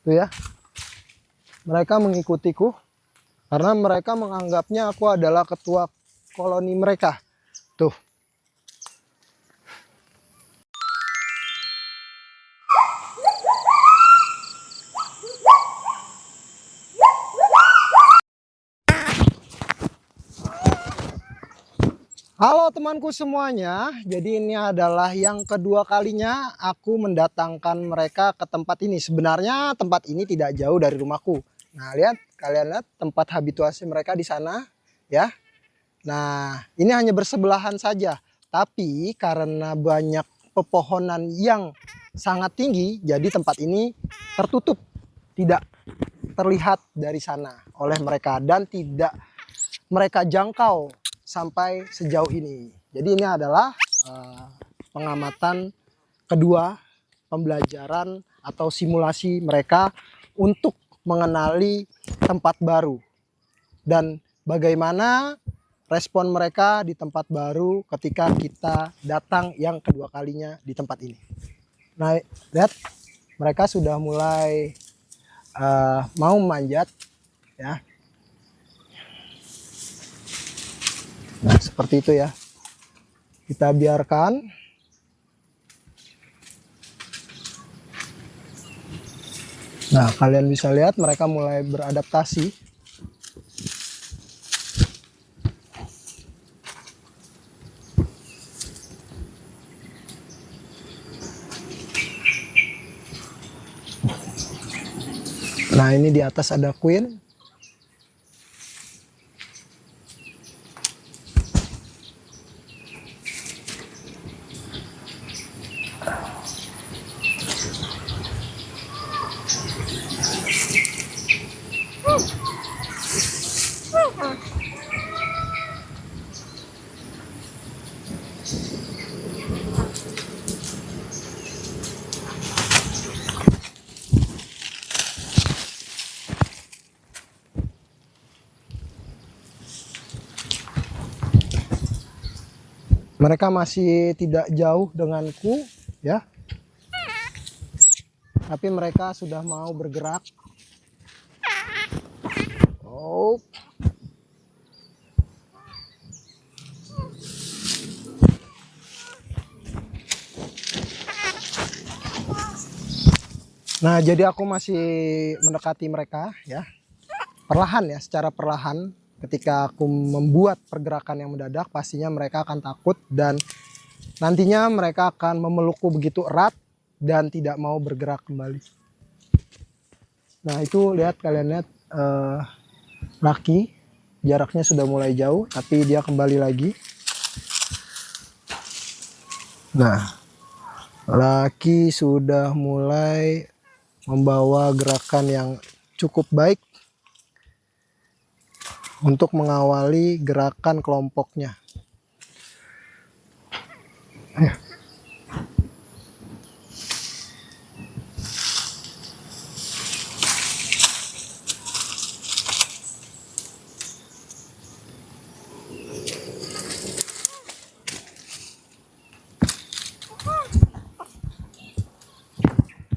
Tuh ya, mereka mengikutiku karena mereka menganggapnya aku adalah ketua koloni mereka. Tuh. Halo temanku semuanya, jadi ini adalah yang kedua kalinya aku mendatangkan mereka ke tempat ini. Sebenarnya tempat ini tidak jauh dari rumahku. Nah, kalian lihat tempat habituasi mereka di sana, ya. Nah, ini hanya bersebelahan saja. Tapi karena banyak pepohonan yang sangat tinggi, jadi tempat ini tertutup, tidak terlihat dari sana oleh mereka dan tidak mereka jangkau sampai sejauh ini. Jadi ini adalah pengamatan kedua, pembelajaran atau simulasi mereka untuk mengenali tempat baru dan bagaimana respon mereka di tempat baru ketika kita datang yang kedua kalinya di tempat ini. Nah, lihat mereka sudah mulai mau memanjat, ya. Nah, seperti itu ya. Kita biarkan. Nah, kalian bisa lihat mereka mulai beradaptasi. Nah, ini di atas ada queen. Mereka masih tidak jauh denganku, ya. Tapi mereka sudah mau bergerak. Oh. Nah, jadi aku masih mendekati mereka, ya. Perlahan ya, secara perlahan. Ketika aku membuat pergerakan yang mendadak, pastinya mereka akan takut dan nantinya mereka akan memelukku begitu erat dan tidak mau bergerak kembali. Nah, itu lihat, kalian lihat Lucky jaraknya sudah mulai jauh, tapi dia kembali lagi. Nah, Lucky sudah mulai membawa gerakan yang cukup baik untuk mengawali gerakan kelompoknya.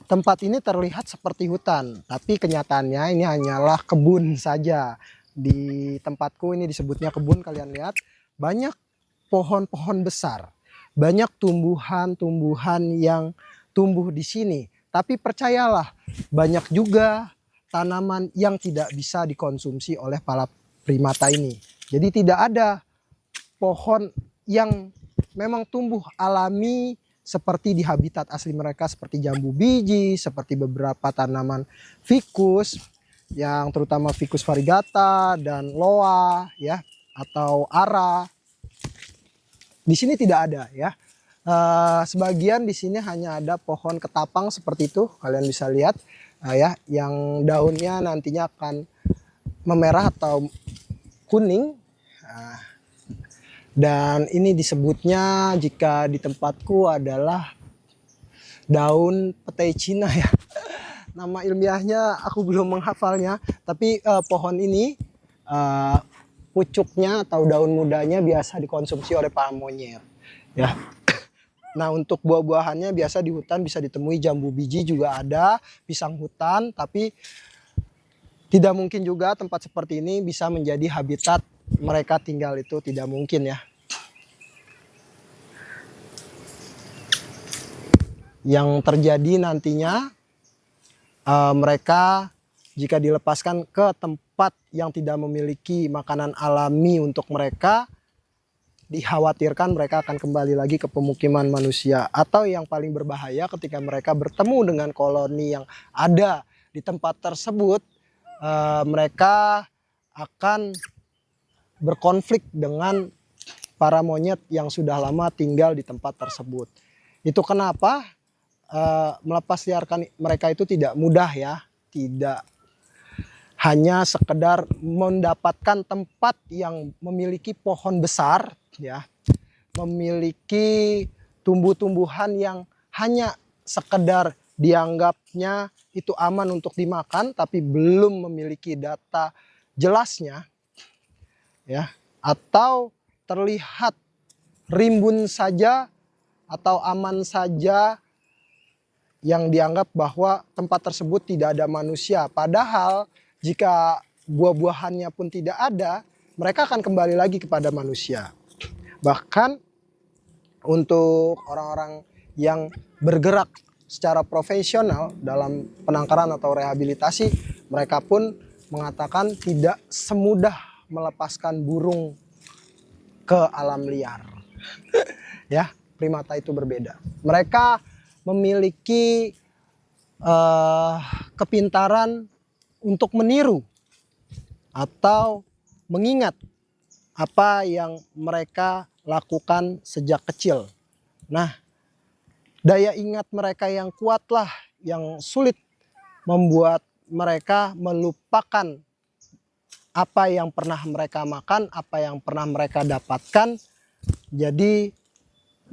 Tempat ini terlihat seperti hutan, tapi kenyataannya ini hanyalah kebun saja. Di tempatku ini disebutnya kebun, kalian lihat banyak pohon-pohon besar, banyak tumbuhan-tumbuhan yang tumbuh di sini. Tapi percayalah, banyak juga tanaman yang tidak bisa dikonsumsi oleh para primata ini. Jadi tidak ada pohon yang memang tumbuh alami seperti di habitat asli mereka, seperti jambu biji, seperti beberapa tanaman ficus yang terutama Ficus variegata dan loa, ya, atau ara. Di sini tidak ada, ya. Sebagian di sini hanya ada pohon ketapang seperti itu, kalian bisa lihat, ya, yang daunnya nantinya akan memerah atau kuning. Dan ini disebutnya jika di tempatku adalah daun petai Cina, ya. Nama ilmiahnya aku belum menghafalnya, tapi pohon ini pucuknya atau daun mudanya biasa dikonsumsi oleh para monyet, ya. Nah, untuk buah-buahannya biasa di hutan bisa ditemui jambu biji juga ada, pisang hutan, tapi tidak mungkin juga tempat seperti ini bisa menjadi habitat mereka tinggal, itu tidak mungkin ya. Yang terjadi nantinya mereka jika dilepaskan ke tempat yang tidak memiliki makanan alami untuk mereka, dikhawatirkan mereka akan kembali lagi ke pemukiman manusia. Atau yang paling berbahaya ketika mereka bertemu dengan koloni yang ada di tempat tersebut, mereka akan berkonflik dengan para monyet yang sudah lama tinggal di tempat tersebut. Itu kenapa melepas liarkan mereka itu tidak mudah ya, tidak hanya sekedar mendapatkan tempat yang memiliki pohon besar ya, memiliki tumbuh-tumbuhan yang hanya sekedar dianggapnya itu aman untuk dimakan, tapi belum memiliki data jelasnya ya, atau terlihat rimbun saja atau aman saja yang dianggap bahwa tempat tersebut tidak ada manusia. Padahal jika buah-buahannya pun tidak ada, mereka akan kembali lagi kepada manusia. Bahkan untuk orang-orang yang bergerak secara profesional dalam penangkaran atau rehabilitasi, mereka pun mengatakan tidak semudah melepaskan burung ke alam liar. Ya, primata itu berbeda. Mereka memiliki kepintaran untuk meniru atau mengingat apa yang mereka lakukan sejak kecil. Nah, daya ingat mereka yang kuatlah yang sulit membuat mereka melupakan apa yang pernah mereka makan, apa yang pernah mereka dapatkan. Jadi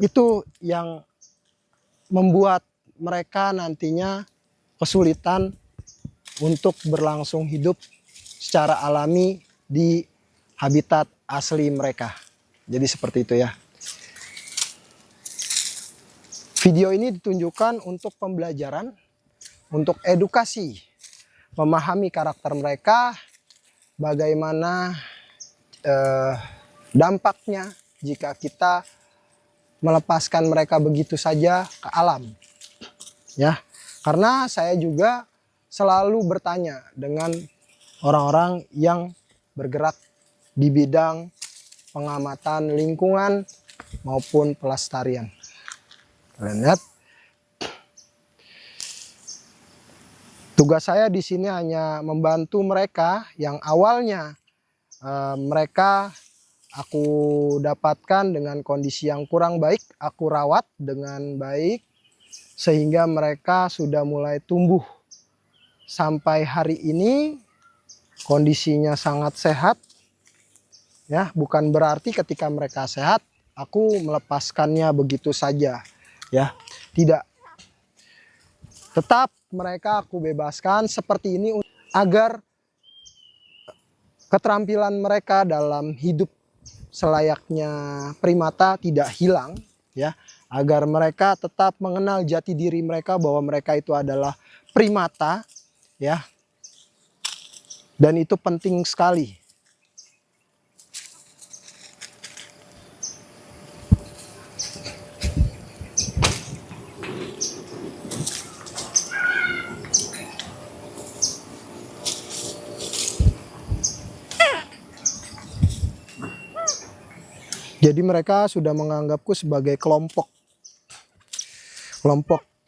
itu yang membuat mereka nantinya kesulitan untuk berlangsung hidup secara alami di habitat asli mereka. Jadi seperti itu ya. Video ini ditunjukkan untuk pembelajaran, untuk edukasi, memahami karakter mereka, bagaimana dampaknya jika kita melepaskan mereka begitu saja ke alam. Ya, karena saya juga selalu bertanya dengan orang-orang yang bergerak di bidang pengamatan lingkungan maupun pelestarian. Kalian lihat, tugas saya di sini hanya membantu mereka yang awalnya mereka aku dapatkan dengan kondisi yang kurang baik, aku rawat dengan baik sehingga mereka sudah mulai tumbuh sampai hari ini kondisinya sangat sehat. Ya, bukan berarti ketika mereka sehat aku melepaskannya begitu saja. Ya, tidak. Tetap mereka aku bebaskan seperti ini agar keterampilan mereka dalam hidup selayaknya primata tidak hilang ya, agar mereka tetap mengenal jati diri mereka bahwa mereka itu adalah primata ya. Dan itu penting sekali. Jadi mereka sudah menganggapku sebagai kelompok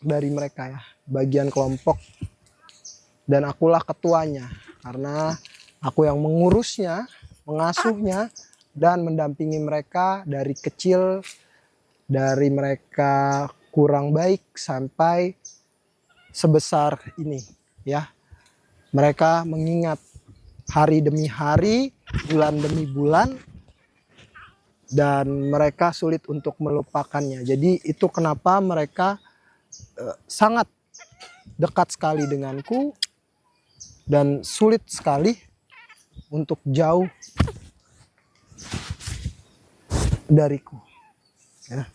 dari mereka ya, bagian kelompok, dan akulah ketuanya karena aku yang mengurusnya, mengasuhnya, dan mendampingi mereka dari kecil, dari mereka kurang baik sampai sebesar ini ya. Mereka mengingat hari demi hari, bulan demi bulan, dan mereka sulit untuk melupakannya. Jadi itu kenapa mereka sangat dekat sekali denganku dan sulit sekali untuk jauh dariku. Ya.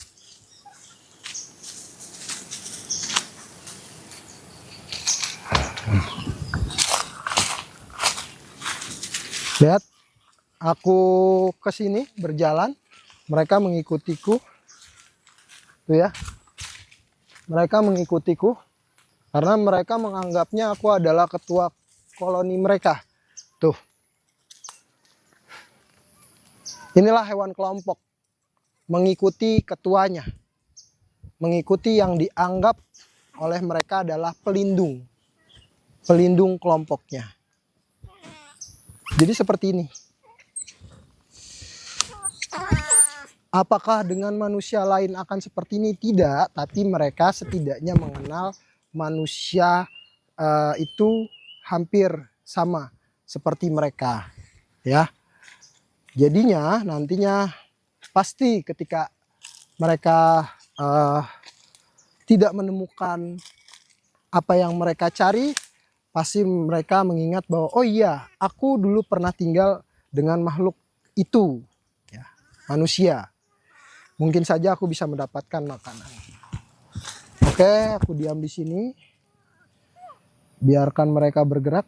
Lihat, aku ke sini berjalan, mereka mengikutiku. Tuh ya. Mereka mengikutiku karena mereka menganggapnya aku adalah ketua koloni mereka. Tuh. Inilah hewan kelompok. Mengikuti ketuanya. Mengikuti yang dianggap oleh mereka adalah pelindung. Pelindung kelompoknya. Jadi seperti ini. Apakah dengan manusia lain akan seperti ini? Tidak, tapi mereka setidaknya mengenal manusia itu hampir sama seperti mereka, ya. Jadinya nantinya pasti ketika mereka tidak menemukan apa yang mereka cari, pasti mereka mengingat bahwa oh iya, aku dulu pernah tinggal dengan makhluk itu, ya, manusia. Mungkin saja aku bisa mendapatkan makanan. Oke, aku diam di sini. Biarkan mereka bergerak.